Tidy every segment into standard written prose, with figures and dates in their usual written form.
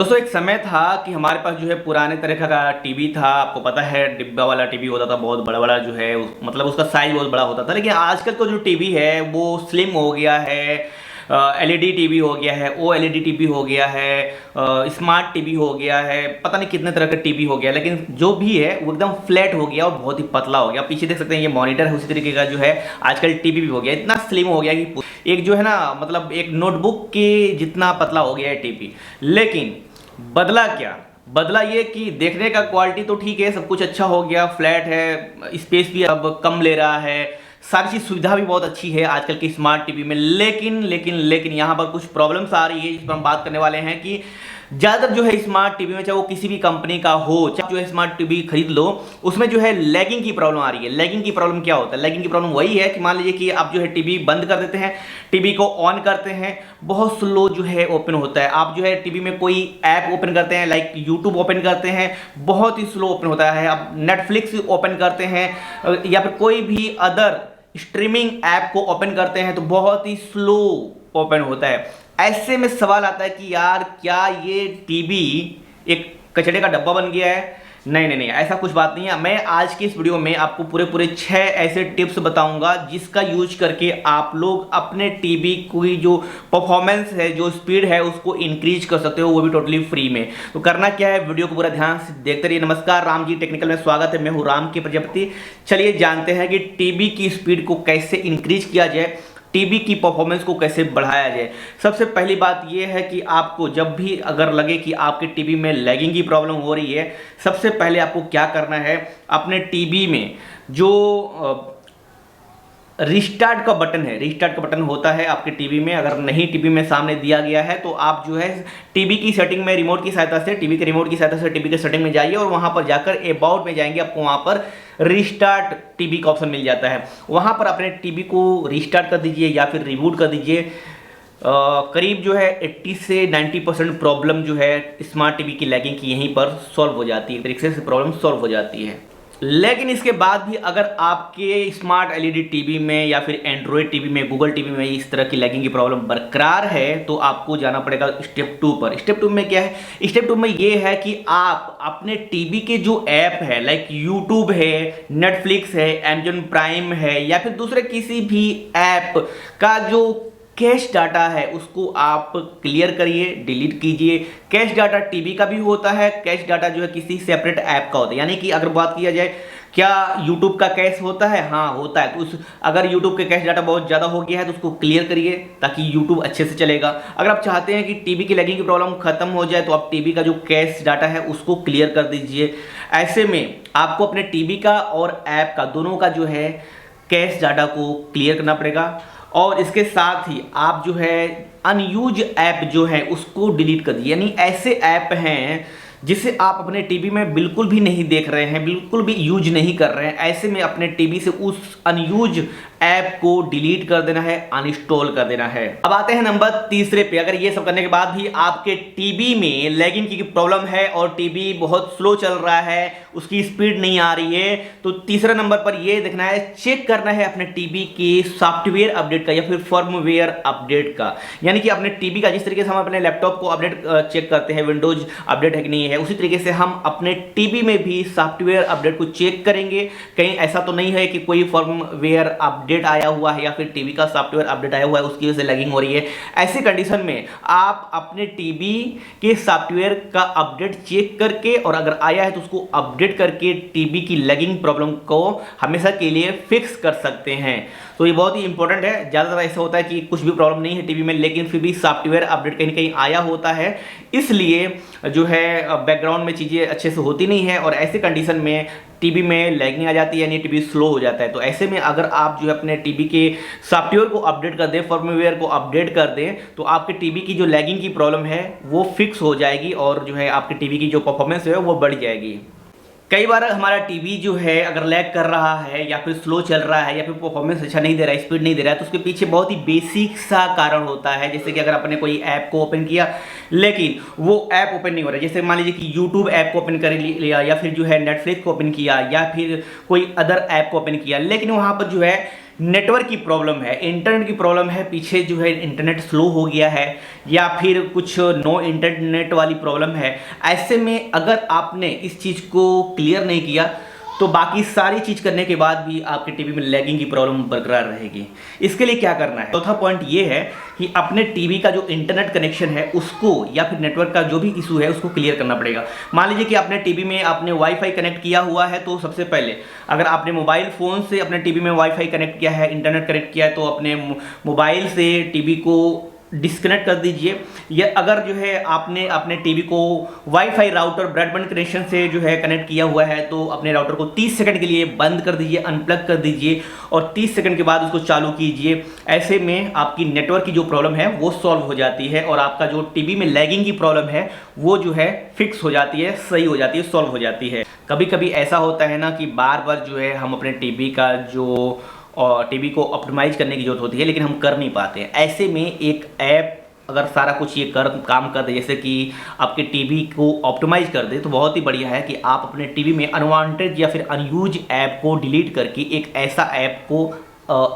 दोस्तों एक समय था कि हमारे पास जो है पुराने तरह का टीवी था। आपको पता है डिब्बा वाला टीवी होता था, बहुत बड़ा बड़ा जो है मतलब उसका साइज बहुत बड़ा होता था। लेकिन आजकल का जो टीवी है वो स्लिम हो गया है, एलईडी टीवी हो गया है, ओ एलईडी टीवी हो गया है, स्मार्ट टीवी हो गया है, पता नहीं कितने तरह का टीवी हो गया। लेकिन जो भी है वो एकदम फ्लैट हो गया और बहुत ही पतला हो गया। पीछे देख सकते हैं ये मॉनिटर है, उसी तरीके का जो है आजकल टीवी भी हो गया, इतना स्लिम हो गया कि एक जो है ना मतलब एक नोटबुक के जितना पतला हो गया है टीवी। लेकिन बदला क्या? बदला ये कि देखने का क्वालिटी तो ठीक है, सब कुछ अच्छा हो गया, फ्लैट है, स्पेस भी अब कम ले रहा है, सारी चीज सुविधा भी बहुत अच्छी है आजकल की स्मार्ट टीवी में। लेकिन लेकिन लेकिन यहाँ पर कुछ प्रॉब्लम्स आ रही है जिस पर हम बात करने वाले हैं कि ज़्यादातर जो है स्मार्ट टीवी में, चाहे वो किसी भी कंपनी का हो, चाहे जो है स्मार्ट टीवी खरीद लो, उसमें जो है लैगिंग की प्रॉब्लम आ रही है। लैगिंग की प्रॉब्लम क्या होता है? लैगिंग की प्रॉब्लम वही है कि मान लीजिए कि आप जो है टीवी बंद कर देते हैं, टीवी को ऑन करते हैं, बहुत स्लो जो है ओपन होता है। आप जो है टीवी में कोई ऐप ओपन करते हैं, लाइक यूट्यूब ओपन करते हैं, बहुत ही स्लो ओपन होता है। आप नेटफ्लिक्स ओपन करते हैं या फिर कोई भी अदर स्ट्रीमिंग ऐप को ओपन करते हैं तो बहुत ही स्लो ओपन होता है। ऐसे में सवाल आता है कि यार क्या ये टीवी एक कचरे का डब्बा बन गया है? नहीं नहीं नहीं, ऐसा कुछ बात नहीं है। मैं आज की इस वीडियो में आपको पूरे 6 ऐसे टिप्स बताऊंगा जिसका यूज करके आप लोग अपने टीवी की जो परफॉर्मेंस है, जो स्पीड है, उसको इंक्रीज कर सकते हो, वो भी टोटली फ्री में। तो करना क्या है, वीडियो को पूरा ध्यान से देखते रहिए। नमस्कार, राम जी टेक्निकल में स्वागत है। मैं हूं राम के प्रजापति। चलिए जानते हैं कि टीवी की स्पीड को कैसे इंक्रीज किया जाए, टीवी की परफॉर्मेंस को कैसे बढ़ाया जाए। सबसे पहली बात यह है कि आपको जब भी अगर लगे कि आपके टीवी में लैगिंग की प्रॉब्लम हो रही है, सबसे पहले आपको क्या करना है, अपने टीवी में जो रिस्टार्ट का बटन है, रिस्टार्ट का बटन होता है आपके टीवी में, अगर नहीं टीवी में सामने दिया गया है तो आप जो है टीवी की सेटिंग में रिमोट की सहायता से, टीवी के रिमोट की सहायता से टीवी के सेटिंग में जाइए और वहां पर जाकर अबाउट में जाएंगे, आपको वहां पर रिस्टार्ट टीवी का ऑप्शन मिल जाता है। वहां पर अपने टीवी को रिस्टार्ट कर दीजिए या फिर रिबूट कर दीजिए। करीब जो है 80 से 90% प्रॉब्लम जो है स्मार्ट टीवी की लैगिंग की यहीं पर सॉल्व हो जाती है, तरीके से प्रॉब्लम सॉल्व हो जाती है। लेकिन इसके बाद भी अगर आपके स्मार्ट एलईडी टीवी में या फिर एंड्रॉयड टीवी में, गूगल टीवी में इस तरह की लैगिंग की प्रॉब्लम बरकरार है तो आपको जाना पड़ेगा स्टेप 2 पर। स्टेप 2 में क्या है? स्टेप 2 में ये है कि आप अपने टीवी के जो ऐप है, लाइक यूट्यूब है, नेटफ्लिक्स है, अमेजॉन प्राइम है या फिर दूसरे किसी भी ऐप का जो कैश डाटा है उसको आप क्लियर करिए, डिलीट कीजिए। कैश डाटा टीवी का भी होता है, कैश डाटा जो है किसी सेपरेट ऐप का होता है। यानी कि अगर बात किया जाए क्या यूट्यूब का कैश होता है? हाँ होता है। तो उस अगर यूट्यूब के कैश डाटा बहुत ज़्यादा हो गया है तो उसको क्लियर करिए ताकि यूट्यूब अच्छे से चलेगा। अगर आप चाहते हैं कि टीवी की लैगिंग की प्रॉब्लम खत्म हो जाए तो आप टीवी का जो कैश डाटा है उसको क्लियर कर दीजिए। ऐसे में आपको अपने टीवी का और ऐप का, दोनों का जो है कैश डाटा को क्लियर करना पड़ेगा। और इसके साथ ही आप जो है अनयूज ऐप जो है उसको डिलीट कर दिए। यानी ऐसे ऐप हैं जिसे आप अपने टीवी में बिल्कुल भी नहीं देख रहे हैं, बिल्कुल भी यूज नहीं कर रहे हैं, ऐसे में अपने टीवी से उस अनयूज ऐप को डिलीट कर देना है, अनइंस्टॉल कर देना है। अब आते हैं नंबर तीसरे पे। अगर ये सब करने के बाद भी आपके टीवी में लैगिंग की प्रॉब्लम है और टीवी बहुत स्लो चल रहा है, उसकी स्पीड नहीं आ रही है, तो तीसरा नंबर पर ये देखना है, चेक करना है अपने टीवी के सॉफ्टवेयर अपडेट का या फिर फर्मवेयर अपडेट का। यानी कि अपने टीवी का जिस तरीके से हम अपने लैपटॉप को अपडेट चेक करते हैं, विंडोज अपडेट है कि नहीं है, उसी तरीके से हम अपने टीवी में भी सॉफ्टवेयर अपडेट को चेक करेंगे। कहीं ऐसा तो नहीं है कि कोई फर्मवेयर अपडेट आया हुआ है या फिर टीवी का सॉफ्टवेयर अपडेट आया हुआ है उसकी वजह से लैगिंग हो रही है। ऐसी कंडीशन में आप अपने टीवी के सॉफ्टवेयर का अपडेट चेक करके और अगर आया है तो उसको अपडेट करके टीवी की लैगिंग प्रॉब्लम को हमेशा के लिए फिक्स कर सकते हैं। तो ये बहुत ही इंपॉर्टेंट है। ज़्यादातर ऐसा होता है कि कुछ भी प्रॉब्लम नहीं है टीवी में, लेकिन फिर भी सॉफ्टवेयर अपडेट कहीं ना कहीं आया होता है, इसलिए जो है बैकग्राउंड में चीज़ें अच्छे से होती नहीं है और ऐसे कंडीशन में टीवी में लैगिंग आ जाती है, यानी टीवी स्लो हो जाता है। तो ऐसे में अगर आप जो है अपने टीवी के सॉफ्टवेयर को अपडेट कर दें, फर्मवेयर को अपडेट कर दें, तो आपके टीवी की जो लैगिंग की प्रॉब्लम है वो फिक्स हो जाएगी और जो है आपके टीवी की जो परफॉर्मेंस है वो बढ़ जाएगी। कई बार हमारा टीवी जो है अगर लैग कर रहा है या फिर स्लो चल रहा है या फिर परफॉर्मेंस अच्छा नहीं दे रहा है, स्पीड नहीं दे रहा है, तो उसके पीछे बहुत ही बेसिक सा कारण होता है। जैसे कि अगर आपने कोई ऐप को ओपन किया लेकिन वो ऐप ओपन नहीं हो रहा है, जैसे मान लीजिए कि यूट्यूब ऐप को ओपन कर लिया या फिर जो है नेटफ्लिक्स को ओपन किया या फिर कोई अदर ऐप को ओपन किया, लेकिन वहाँ पर जो है नेटवर्क की प्रॉब्लम है, इंटरनेट की प्रॉब्लम है, पीछे जो है इंटरनेट स्लो हो गया है, या फिर कुछ नो इंटरनेट वाली प्रॉब्लम है, ऐसे में अगर आपने इस चीज़ को क्लियर नहीं किया तो बाकी सारी चीज़ करने के बाद भी आपके टीवी में लैगिंग की प्रॉब्लम बरकरार रहेगी। इसके लिए क्या करना है? चौथा पॉइंट ये है कि अपने टीवी का जो इंटरनेट कनेक्शन है उसको, या फिर नेटवर्क का जो भी इशू है उसको क्लियर करना पड़ेगा। मान लीजिए कि आपने टीवी में आपने वाईफाई कनेक्ट किया हुआ है, तो सबसे पहले अगर आपने मोबाइल फ़ोन से अपने टीवी में वाईफाई कनेक्ट किया है, इंटरनेट कनेक्ट किया है, तो अपने मोबाइल से टीवी को डिस्कनेक्ट कर दीजिए। या अगर जो है आपने अपने टीवी को वाईफाई राउटर ब्रॉडबैंड कनेक्शन से जो है कनेक्ट किया हुआ है, तो अपने राउटर को 30 सेकंड के लिए बंद कर दीजिए, अनप्लग कर दीजिए और 30 सेकंड के बाद उसको चालू कीजिए। ऐसे में आपकी नेटवर्क की जो प्रॉब्लम है वो सॉल्व हो जाती है और आपका जो टीवी में लैगिंग की प्रॉब्लम है वो जो है फिक्स हो जाती है, सही हो जाती है, सॉल्व हो जाती है। कभी कभी ऐसा होता है ना कि बार बार जो है हम अपने टीवी का जो और टीवी को ऑप्टिमाइज करने की जरूरत होती है, लेकिन हम कर नहीं पाते हैं। ऐसे में एक ऐप अगर सारा कुछ ये काम कर दे, जैसे कि आपके टीवी को ऑप्टिमाइज कर दे, तो बहुत ही बढ़िया है कि आप अपने टीवी में अनवांटेड या फिर अनयूज ऐप को डिलीट करके एक ऐसा ऐप को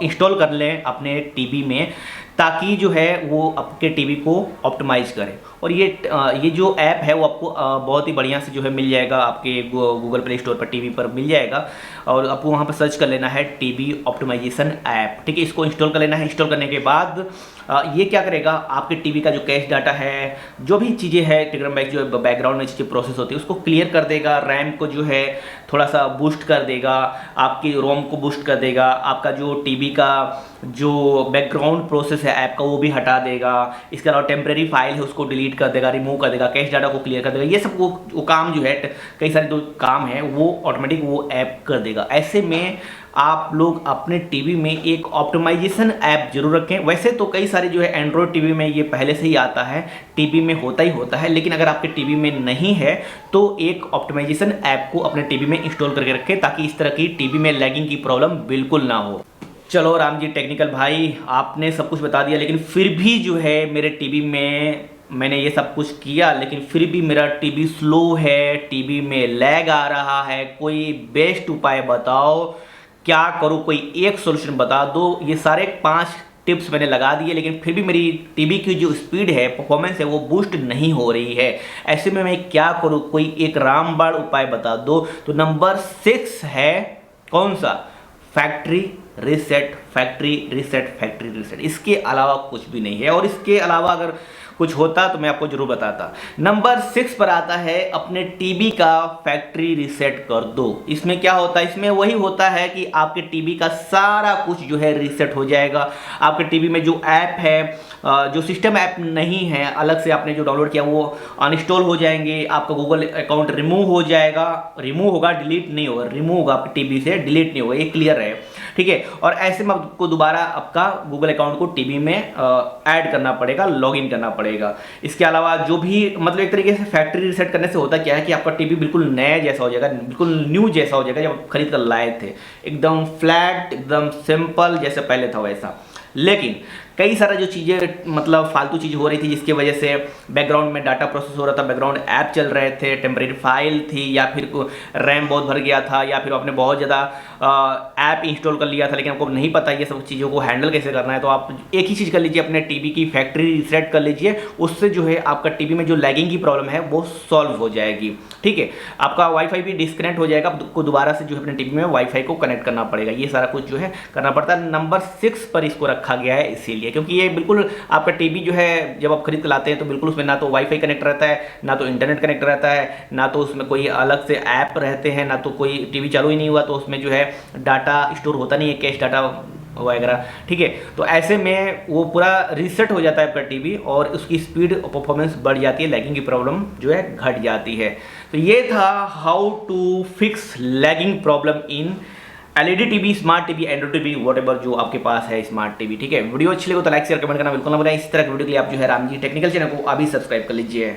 इंस्टॉल कर लें अपने टीवी में, ताकि जो है वो आपके टीवी को ऑप्टिमाइज करे। और ये जो ऐप है वो आपको बहुत ही बढ़िया से जो है मिल जाएगा, आपके गूगल प्ले स्टोर पर टीवी पर मिल जाएगा और आपको वहाँ पर सर्च कर लेना है टीवी ऑप्टिमाइजेशन ऐप। ठीक है, इसको इंस्टॉल कर लेना है। इंस्टॉल करने के बाद ये क्या करेगा, आपके टीवी का जो कैश डाटा है, जो भी चीज़ें हैं, टेलीग्राम जो बैकग्राउंड में चीज़ें प्रोसेस होती है उसको क्लियर कर देगा। रैम को जो है थोड़ा सा बूस्ट कर देगा, आपकी रोम को बूस्ट कर देगा, आपका जो टीवी का जो बैकग्राउंड प्रोसेस है ऐप का वो भी हटा देगा। इसके अलावा टेम्प्रेरी फाइल है उसको डिलीट कर देगा, रिमूव कर देगा, कैश डाटा को क्लियर कर देगा। ये सब वो काम जो है, कई सारे जो काम है वो ऑटोमेटिक वो ऐप कर देगा। ऐसे में आप लोग अपने टीवी में एक ऑप्टिमाइजेशन ऐप जरूर रखें। वैसे तो कई सारे जो है एंड्रॉयड टीवी में ये पहले से ही आता है, टीवी में होता ही होता है, लेकिन अगर आपके टीवी में नहीं है तो एक ऑप्टिमाइजेशन ऐप को अपने टीवी में इंस्टॉल करके रखें, ताकि इस तरह की टीवी में लैगिंग की प्रॉब्लम बिल्कुल ना हो। चलो राम जी टेक्निकल भाई, आपने सब कुछ बता दिया, लेकिन फिर भी जो है मेरे टीवी में मैंने ये सब कुछ किया, लेकिन फिर भी मेरा टीवी स्लो है, टीवी में लैग आ रहा है। कोई बेस्ट उपाय बताओ, क्या करूँ, कोई एक सॉल्यूशन बता दो। ये सारे 5 टिप्स मैंने लगा दिए, लेकिन फिर भी मेरी टीवी की जो स्पीड है, परफॉर्मेंस है, वो बूस्ट नहीं हो रही है। ऐसे में मैं क्या करूँ, कोई एक रामबाण उपाय बता दो। तो नंबर 6 है कौन सा? Factory reset, factory reset, factory reset. इसके अलावा कुछ भी नहीं है, और इसके अलावा अगर कुछ होता तो मैं आपको जरूर बताता। नंबर 6 पर आता है अपने टीवी का फैक्ट्री रीसेट कर दो। इसमें क्या होता है? इसमें वही होता है कि आपके टीवी का सारा कुछ जो है रीसेट हो जाएगा। आपके टीवी में जो ऐप है, जो सिस्टम ऐप नहीं है, अलग से आपने जो डाउनलोड किया वो अनइंस्टॉल हो जाएंगे। आपका गूगल अकाउंट रिमूव हो जाएगा, रिमूव होगा, डिलीट नहीं होगा, रिमूव होगा आपके टीवी से, डिलीट नहीं होगा, ये क्लियर है। ठीक है, और ऐसे में आपको दोबारा आपका गूगल अकाउंट को टीवी में ऐड करना पड़ेगा, लॉगिन करना पड़ेगा। इसके अलावा जो भी मतलब एक तरीके से फैक्ट्री रीसेट करने से होता क्या है कि आपका टीवी बिल्कुल नया जैसा हो जाएगा, बिल्कुल न्यू जैसा हो जाएगा जब आप खरीद कर लाए थे, एकदम फ्लैट, एकदम सिंपल जैसे पहले था वैसा। लेकिन कई सारा जो चीज़ें मतलब फालतू चीज़ हो रही थी, जिसकी वजह से बैकग्राउंड में डाटा प्रोसेस हो रहा था, बैकग्राउंड ऐप चल रहे थे, टेम्परेरी फाइल थी, या फिर रैम बहुत भर गया था, या फिर आपने बहुत ज़्यादा ऐप इंस्टॉल कर लिया था, लेकिन आपको नहीं पता ये सब चीज़ों को हैंडल कैसे करना है। तो आप एक ही चीज़ कर लीजिए, अपने टीवी की फैक्ट्री रीसेट कर लीजिए। उससे जो है आपका टीवी में जो लैगिंग की प्रॉब्लम है वो सॉल्व हो जाएगी। ठीक है, आपका वाईफाई भी डिस्कनेक्ट हो जाएगा, आपको दोबारा से जो है अपने टीवी में वाईफाई को कनेक्ट करना पड़ेगा। ये सारा कुछ जो है करना पड़ता है। नंबर 6 पर इसको रखा गया है इसीलिए, क्योंकि ये बिल्कुल आपका टीवी जो है जब आप खरीद कर लाते हैं तो बिल्कुल उसमें ना तो वाईफाई कनेक्ट रहता है, ना तो इंटरनेट कनेक्ट रहता है, ना तो उसमें कोई अलग से ऐप रहते हैं, ना तो कोई टीवी चालू ही नहीं हुआ तो उसमें जो है डाटा स्टोर होता नहीं है, कैश डाटा वगैरह। ठीक है, तो ऐसे में वो पूरा रीसेट हो जाता है आपका टीवी और उसकी स्पीड और परफॉर्मेंस बढ़ जाती है, लैगिंग की प्रॉब्लम जो है घट जाती है। तो ये था how to fix lagging problem in LED TV, smart TV, Android TV, whatever जो आपके पास है स्मार्ट टीवी। ठीक है, वीडियो अच्छी लगे तो लाइक शेयर कमेंट करना बिल्कुल ना भूलें। इस तरह की वीडियो के लिए आप जो है राम जी टेक्निकल चैनल को अभी सब्सक्राइब कर लीजिए।